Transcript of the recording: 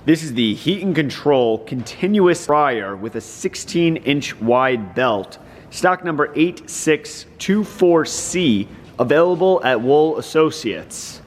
This is the Heat and Control continuous dryer with a 16-inch wide belt. Stock number 8624C, available at Wohl Associates.